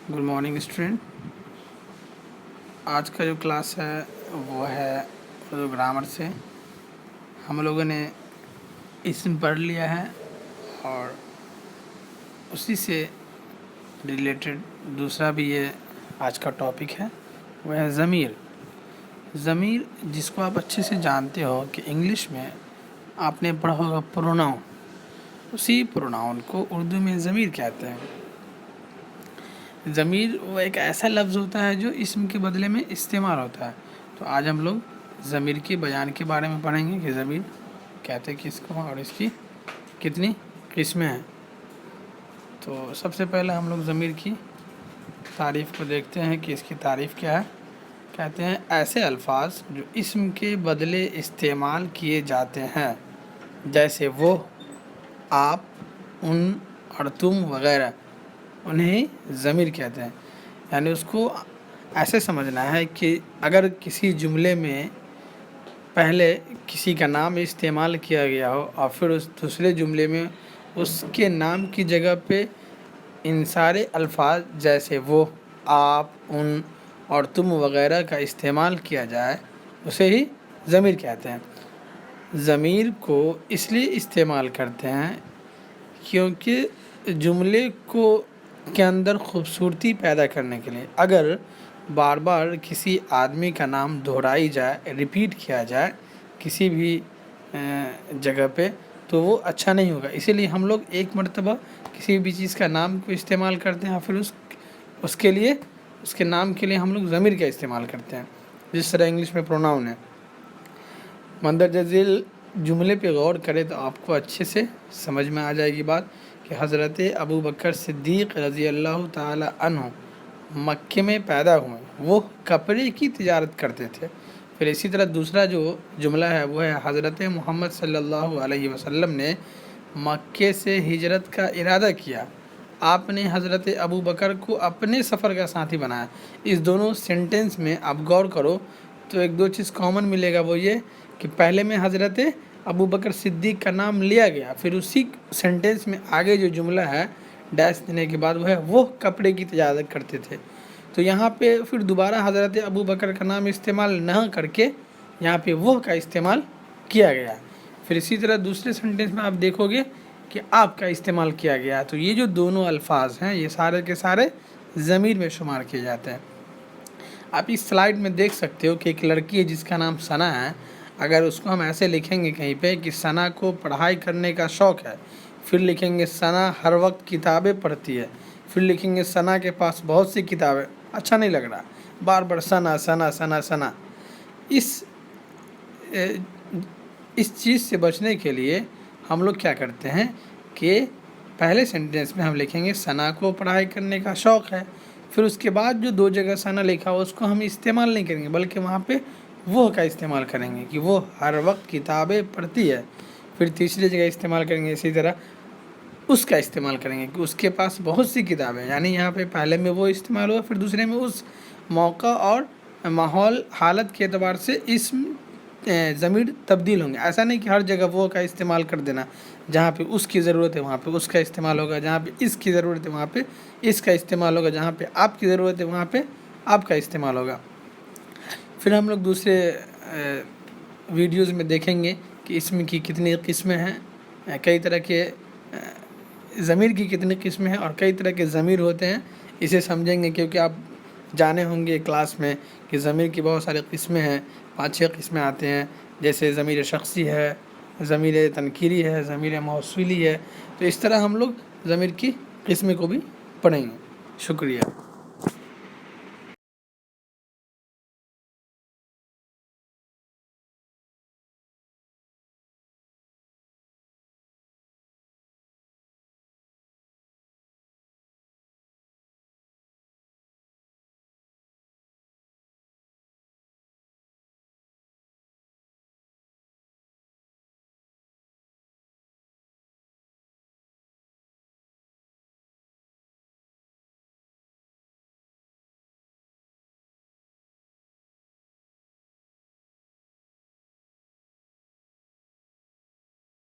Good morning student. आज का जो क्लास है वो है उर्दू ग्रामर से। हम लोगों ने इसम पढ़ लिया है और उसी से रिलेटेड दूसरा भी ये आज का टॉपिक है, वो है ज़मीर। ज़मीर जिसको आप अच्छे से जानते हो कि इंग्लिश में आपने पढ़ा होगा प्रोनाउन, उसी प्रोनाउन को उर्दू में ज़मीर कहते हैं। ज़मीर वो एक ऐसा लफ्ज़ होता है जो इसम के बदले में इस्तेमाल होता है। तो आज हम लोग ज़मीर के बयान के बारे में पढ़ेंगे कि ज़मीर कहते हैं किसको और इसकी कितनी किस्में हैं। तो सबसे पहले हम लोग ज़मीर की तारीफ़ को देखते हैं कि इसकी तारीफ़ क्या है। कहते हैं ऐसे अल्फाज जो इसम के बदले इस्तेमाल किए जाते हैं, जैसे वो, आप, उन और तुम वगैरह, उन्हें ज़मीर कहते हैं। यानी उसको ऐसे समझना है कि अगर किसी जुमले में पहले किसी का नाम इस्तेमाल किया गया हो और फिर उस दूसरे जुमले में उसके नाम की जगह पे इन सारे अल्फाज जैसे वो, आप, उन और तुम वगैरह का इस्तेमाल किया जाए, उसे ही ज़मीर कहते हैं। ज़मीर को इसलिए इस्तेमाल करते हैं क्योंकि जुमले को के अंदर खूबसूरती पैदा करने के लिए अगर बार बार किसी आदमी का नाम दोहराई जाए, रिपीट किया जाए किसी भी जगह पे, तो वो अच्छा नहीं होगा। इसीलिए हम लोग एक मर्तबा किसी भी चीज़ का नाम को इस्तेमाल करते हैं, फिर उसके लिए उसके नाम के लिए हम लोग ज़मीर का इस्तेमाल करते हैं। जिस तरह इंग्लिश में प्रोनाउन है। मंदरजा झील जुमले पे गौर करें तो आपको अच्छे से समझ में आ जाएगी बात कि हज़रत अबू बकर सिद्दीक़ रज़ी अल्लाह ताला अन्हु मक्के में पैदा हुए। वो कपड़े की तिजारत करते थे। फिर इसी तरह दूसरा जो जुमला है वो है हज़रत मोहम्मद सल्लल्लाहु अलैहि वसल्लम ने मक्के से हिजरत का इरादा किया। आपने हज़रत अबू बकर को अपने सफ़र का साथी बनाया। इस दोनों सेंटेंस में आप गौर करो तो एक दो चीज़ कॉमन मिलेगा, वो ये कि पहले में हज़रत अबू बकर सिद्दीक़ का नाम लिया गया, फिर उसी सेंटेंस में आगे जो जुमला है डैश देने के बाद वो कपड़े की तिजारत करते थे। तो यहाँ पे फिर दोबारा हज़रत अबू बकर का नाम इस्तेमाल न करके यहाँ पे वो का इस्तेमाल किया गया। फिर इसी तरह दूसरे सेंटेंस में आप देखोगे कि आप का इस्तेमाल किया गया। तो ये जो दोनों अल्फाज हैं ये सारे के सारे ज़मीर में शुमार किए जाते हैं। आप इस स्लाइड में देख सकते हो कि एक लड़की है जिसका नाम सना है। अगर उसको हम ऐसे लिखेंगे कहीं पे कि सना को पढ़ाई करने का शौक़ है, फिर लिखेंगे सना हर वक्त किताबें पढ़ती है, फिर लिखेंगे सना के पास बहुत सी किताबें, अच्छा नहीं लग रहा, बार बार सना सना सना सना। इस चीज़ से बचने के लिए हम लोग क्या करते हैं कि पहले सेंटेंस में हम लिखेंगे सना को पढ़ाई करने का शौक़ है, फिर उसके बाद जो दो जगह सना लिखा हो उसको हम इस्तेमाल नहीं करेंगे, बल्कि वहाँ पे वो का इस्तेमाल करेंगे कि वो हर वक्त किताबें पढ़ती है। फिर तीसरी जगह इस्तेमाल करेंगे इसी तरह उसका इस्तेमाल करेंगे कि उसके पास बहुत सी किताबें, यानी यहाँ पे पहले में वो इस्तेमाल हुआ, फिर दूसरे में उस मौका और माहौल हालत के एतबार से इसम ज़मीर तब्दील होंगे। ऐसा नहीं कि हर जगह वो का इस्तेमाल कर देना, जहाँ पे उसकी ज़रूरत है वहाँ पे उसका इस्तेमाल होगा, जहाँ पे इसकी ज़रूरत है वहाँ पे इसका इस्तेमाल होगा, जहाँ पे आपकी ज़रूरत है वहाँ पे आपका इस्तेमाल होगा। फिर हम लोग दूसरे वीडियोज़ में देखेंगे कि इसम की कितनी किस्में हैं, कई तरह के ज़मीर की कितनी किस्में हैं और कई तरह के ज़मीर होते हैं। इसे समझेंगे क्योंकि आप जाने होंगे क्लास में कि ज़मीर की बहुत सारी किस्में हैं, 5-6 किस्में आते हैं। जैसे ज़मीर शख्सी है, ज़मीर तनकीरी है, ज़मीर मौसूली है। तो इस तरह हम लोग ज़मीर की किस्में को भी पढ़ेंगे। शुक्रिया।